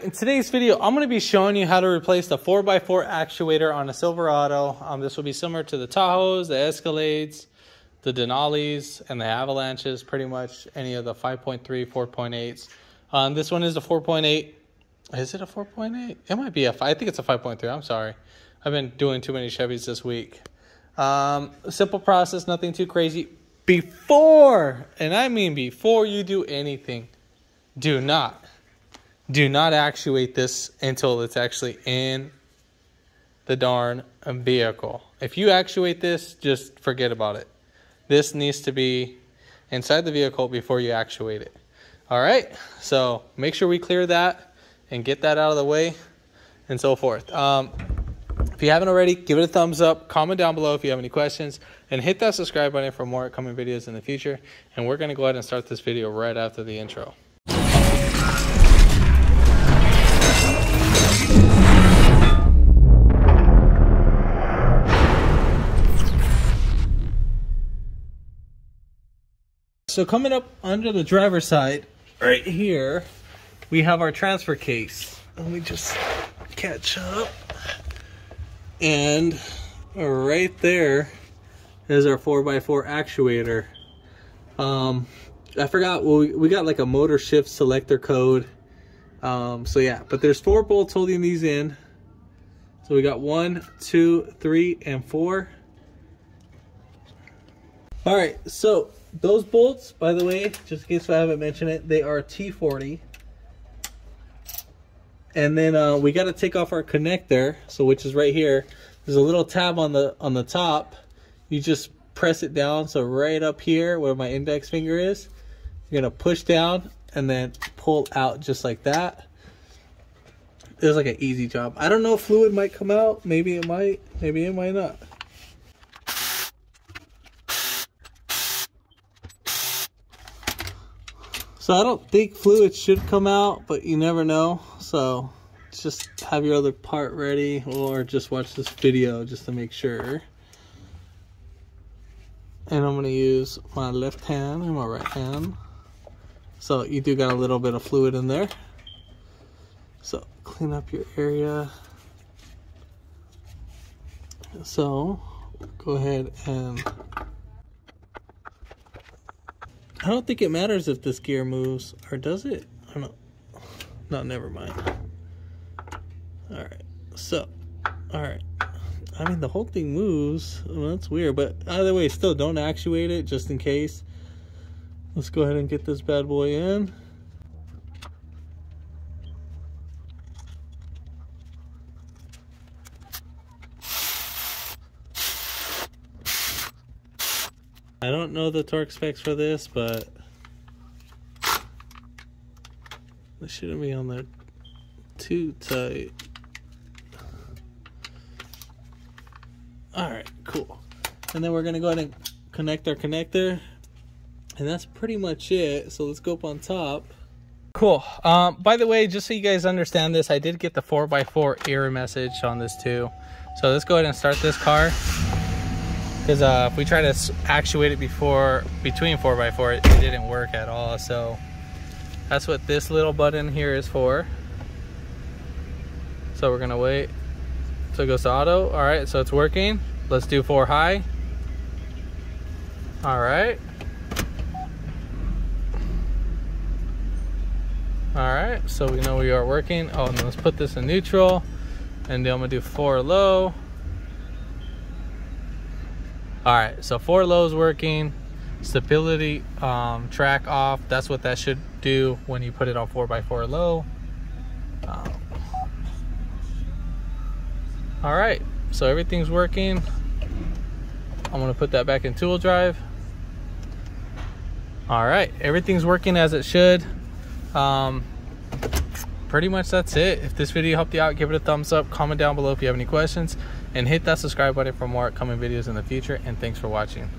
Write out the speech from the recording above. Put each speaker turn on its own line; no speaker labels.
In today's video, I'm going to be showing you how to replace the 4x4 actuator on a Silverado. This will be similar to the Tahoes, the Escalades, the Denalis, and the Avalanches, pretty much any of the 5.3, 4.8s. This one is a 4.8. Is it a 4.8? It might be I think it's a 5.3. I'm sorry. I've been doing too many Chevys this week. Simple process, nothing too crazy. Before, and I mean before you do anything, do not actuate this until it's actually in the darn vehicle. If you actuate this, just forget about it. This needs to be inside the vehicle before you actuate it. All right, so make sure we clear that and get that out of the way and so forth. If you haven't already, give it a thumbs up, comment down below if you have any questions, and hit that subscribe button for more upcoming videos in the future. And we're gonna go ahead and start this video right after the intro. So coming up under the driver's side, right here, we have our transfer case. Let me just catch up. And right there is our 4x4 actuator. I forgot, well, we got like a motor shift selector code. So yeah, but there's 4 bolts holding these in. So we got 1, 2, 3, and 4. All right, so those bolts, by the way, just in case I haven't mentioned it, they are T40. And then we got to take off our connector, so which is right here. There's a little tab on the top. You just press it down, so right up here where my index finger is, you're gonna push down and then pull out just like that. It was like an easy job. I don't know if fluid might come out. Maybe it might. Maybe it might not. So I don't think fluid should come out, but you never know. So just have your other part ready, or just watch this video just to make sure. And I'm gonna use my left hand and my right hand. So you do got a little bit of fluid in there. So clean up your area. So go ahead and, I don't think it matters if this gear moves, or does it? I don't know. No, never mind. All right, so, all right. I mean, the whole thing moves. Well, that's weird, but either way, still don't actuate it just in case. Let's go ahead and get this bad boy in. I don't know the torque specs for this, but it shouldn't be on there too tight. All right, cool. And then we're gonna go ahead and connect our connector, and that's pretty much it. So let's go up on top. Cool. By the way, just so you guys understand this, I did get the 4x4 error message on this too. So let's go ahead and start this car. Because if we try to actuate it between 4x4, it didn't work at all. So that's what this little button here is for. So we're gonna wait. So it goes to auto. All right, so it's working. Let's do 4 high. All right. All right, so we know we are working. Oh, and let's put this in neutral. And then I'm gonna do 4 low. All right, so 4 low is working. Stability track off. That's what that should do when you put it on 4x4 low. All right, so everything's working. I'm gonna put that back in tool drive. All right, everything's working as it should. Pretty much that's it. If this video helped you out, give it a thumbs up, comment down below if you have any questions, and hit that subscribe button for more upcoming videos in the future. And thanks for watching.